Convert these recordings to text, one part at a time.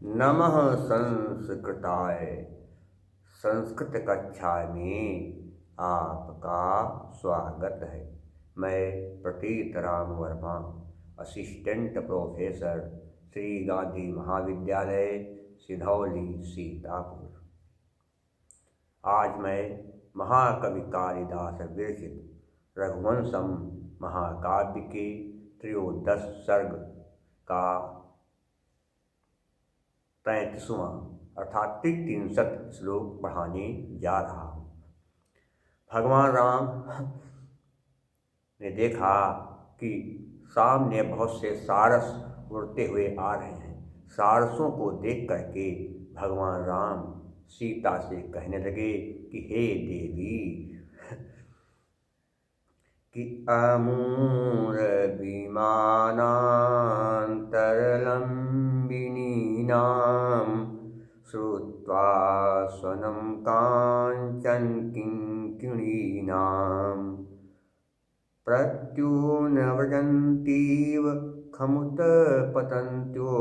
नमः संस्कृताय। संस्कृत कक्षा में आपका स्वागत है। मैं प्रतीत राम वर्मा, असिस्टेंट प्रोफेसर, श्री गांधी महाविद्यालय, सिधौली, सीतापुर। आज मैं महाकवि कालिदास विरचित रघुवंशम महाकाव्य के त्रयोदश सर्ग का 33वां अर्थात 33 श्लोक पढ़ाने जा रहा हूँ। भगवान राम ने देखा कि सामने बहुत से सारस उड़ते हुए आ रहे हैं। सारसों को देख करके भगवान राम सीता से कहने लगे कि हे देवी, कि अमूर विमानांतरलंबिनीनां श्रुत्वा स्वनं कांचन किंकिणीनां प्रत्युन्व्रजन्तीव खमुत्पतन्त्यो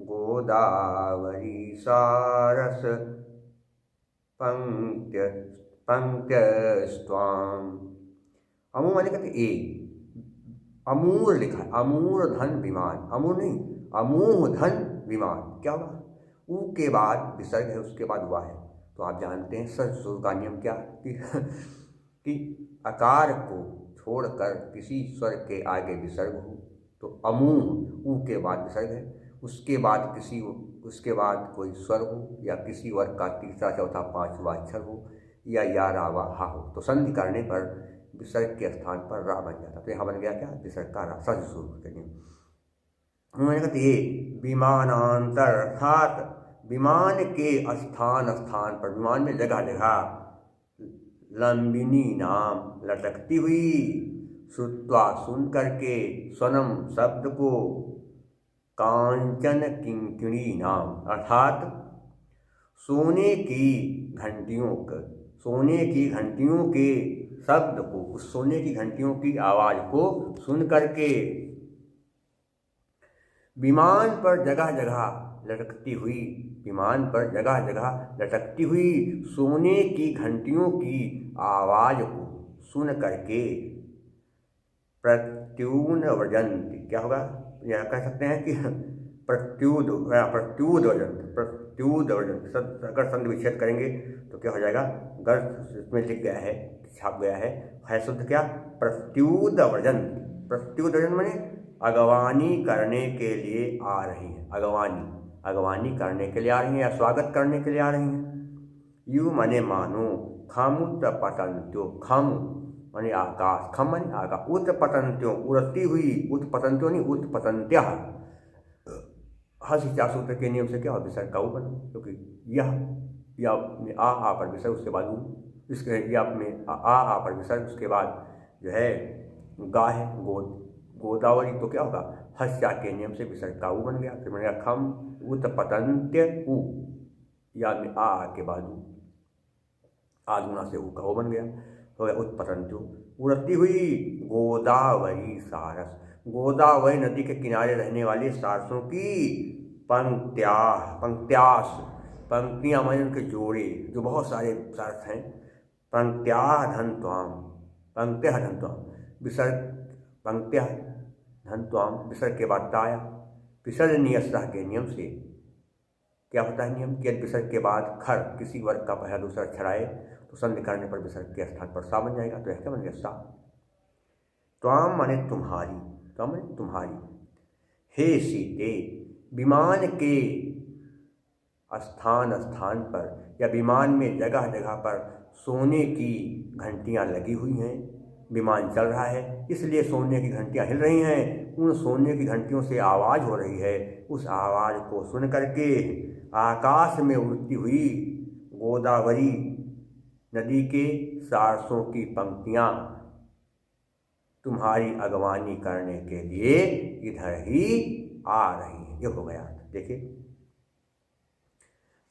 गोदावरी सारस पंक्त्यस्त्वाम्। अमूर माने कहते एक, अमूर लिखा है, अमूर धन विमान, अमूर नहीं, अमूह धन विमान। क्या होगा? ऊ के बाद विसर्ग है, उसके बाद हुआ है। तो आप जानते हैं सर का नियम क्या कि आकार को छोड़कर किसी स्वर के आगे विसर्ग हो तो अमूह, ऊ के बाद विसर्ग है, उसके बाद कोई स्वर हो या किसी वर्ग का तीसरा चौथा पांचवा अक्षर हो या यारावा हा हो तो संधि करने पर विसर्ग के स्थान पर रा बन जाता। तो यहाँ बन गया क्या? विसर्ग का रा, सज शुरू करेंगे। उन्होंने कहते ये विमानांतर अर्थात विमान के स्थान स्थान पर, विमान में जगह जगह, लंबिनी नाम लटकती हुई, श्रुत्वा सुन करके, स्वनम शब्द को, कांचन किंकिणी नाम अर्थात सोने की घंटियों के शब्द को, उस सोने की घंटियों की आवाज को सुन करके विमान पर जगह जगह लटकती हुई सोने की घंटियों की आवाज को सुन करके प्रत्यून व्रजंती। क्या होगा? यह कह सकते हैं कि प्रत्यूद व्रजंत। अगर संधि विच्छेद करेंगे तो क्या हो जाएगा? गर्भ इसमें लिख गया है, छाप गया है शुद्ध क्या? प्रत्यूद व्रजंत माने अगवानी करने के लिए आ रही हैं। अगवानी करने के लिए आ रही हैं या स्वागत करने के लिए आ रही हैं। यू माने मानो, खमुत्पतन्त्यो, खम माने आकाश, खम माने आकाश, उत्पतन्त्यो उड़ती हुई, उत्पतन्त्यो नहीं उत्पतन्त्या। हसी सूत्र के नियम से क्या होता है? विसर्ग का ऊ बना, क्योंकि या आ पर विसर्ग, उसके बाद ऊ, इसके या में आ पर विसर्ग, उसके बाद जो है गा है गोदावरी, तो क्या होगा? हस्या के नियम से विसर्ग का ऊ बन गया। फिर बन गया खम उत्पतन्त्य ऊ, या में आ के बाद ऊ, आगुना से ऊ का वो बन गया, हो गया उत्पतन्त्यो उड़ती हुई। गोदावरी सारस, गोदावरी नदी के किनारे रहने वाले सारसों की पंक्तियां माने उनके जोड़े, जो बहुत सारे सारस हैं। पंक्त्याः धन्त्वाम विसर्ग, पंक्त्याः धन्त्वाम विसर्ग के बाद ताया, विसर्जनीयसः के नियम से क्या होता है नियम कि यदि विसर्ग के बाद खर किसी वर्ग का पहला दूसरा अक्षर आए तो संधि करने पर विसर्ग के स्थान पर सा बन जाएगा। तो यह क्या बन गया? सा। त्वाम माने तुम्हारी, त्वाम माने तुम्हारी। हे सीते, विमान के स्थान स्थान पर या विमान में जगह जगह पर सोने की घंटियां लगी हुई हैं। विमान चल रहा है, इसलिए सोने की घंटियां हिल रही हैं। उन सोने की घंटियों से आवाज़ हो रही है। उस आवाज़ को सुन करके आकाश में उड़ती हुई गोदावरी नदी के सारसों की पंक्तियां तुम्हारी अगवानी करने के लिए इधर ही आ रही हैं। ये हो गया। देखिए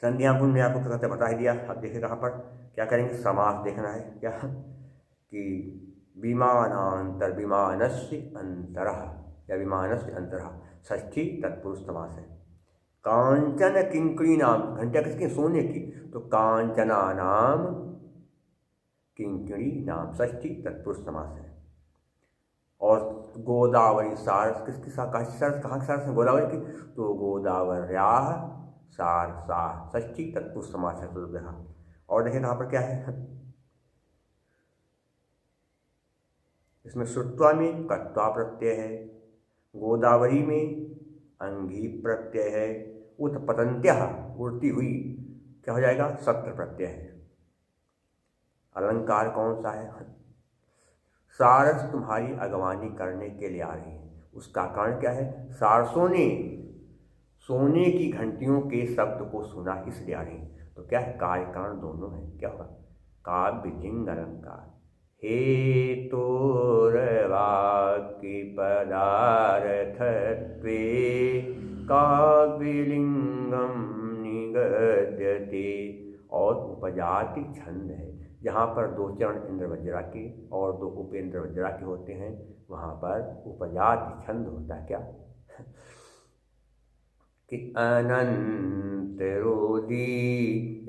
संध्या गुण ने आपको कहते बता ही दिया। अब देखिए कहाँ पर क्या करेंगे? समास देखना है क्या कि विमानांतर विमानस्य अंतरः या विमानस्य अंतरः षष्ठी तत्पुरुष समास है। कांचन किंकरी नाम, घंटिया किसकी? सोने की। तो कांचना नाम किंकरी नाम, षष्ठी तत्पुरुष समास है। और गोदावरी सारस किसकी सारस, कहाँ की सारस है? गोदावरी की। तो गोदावर्याः सारसाः, षष्ठी तत्पुरुष समास है चतुर्विधा। और देखिए कहाँ पर क्या है, इसमें श्रुत्वा में कत्वा प्रत्यय है, गोदावरी में अंगी प्रत्यय है, उत्पतंत्यः उड़ती हुई क्या हो जाएगा? सत्र प्रत्यय है। अलंकार कौन सा है? सारस तुम्हारी अगवानी करने के लिए आ रही है। उसका कारण क्या है? सारसों ने सोने की घंटियों के शब्द को सुना इसलिए आ रही है। तो क्या है? कार्य कारण दोनों है। क्या होगा? काव्य लिंग अलंकार। हेतुर्वाक्य पदार्थत्वे काव्यलिंगम निगद्यते। और उपजाति छंद है, जहाँ पर दो चरण इंद्र वज्रा के और दो उपेंद्र वज्रा के होते हैं, वहाँ पर उपजाति छंद होता है। क्या कि अनंत रोदी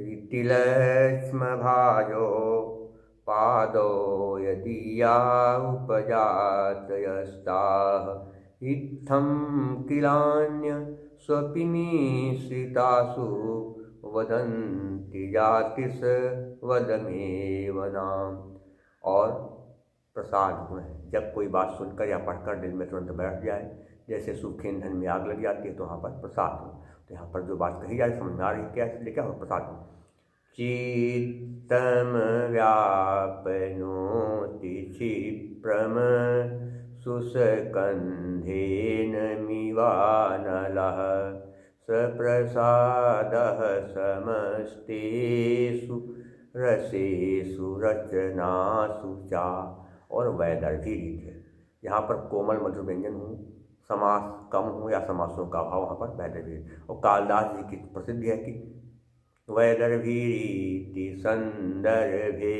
ऋतिलक्ष्म भाजो पादो यदीया उपजातयस्ताः इत्थं किलान्य स्वपिमीश्रितासु वदन्ति जातिस वदमेव नाम। और प्रसाद गुण है, जब कोई बात सुनकर या पढ़कर दिल में तुरंत बैठ जाए, जैसे सूखे ईंधन में आग लग जाती है, तो वहाँ पर प्रसाद गुण। तो यहाँ पर जो बात कही जाए समझ में आ रही है क्या? इसलिए क्या हो? प्रसाद गुण। चित्तम व्यापनोति क्षिप्रम सुस्कन्धेन मिवानलः सप्रसादः समस्तेषु रसेषु रचनासु चा। और वैदर्भी रीत है, यहाँ पर कोमल मधुर व्यंजन हो, समास कम हो या समासों का अभाव, वहाँ पर वैदर्भी। और कालिदास जी की प्रसिद्धि है कि वैदर्भीरीति संदर्भे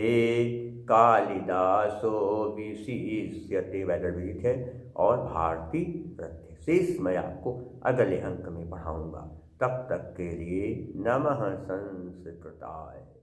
कालिदासो विशिष्यते, वैदर्भी है। और भारती प्रत्यय। शेष मैं आपको अगले अंक में पढ़ाऊंगा। तब तक के लिए नमः संस्कृताय।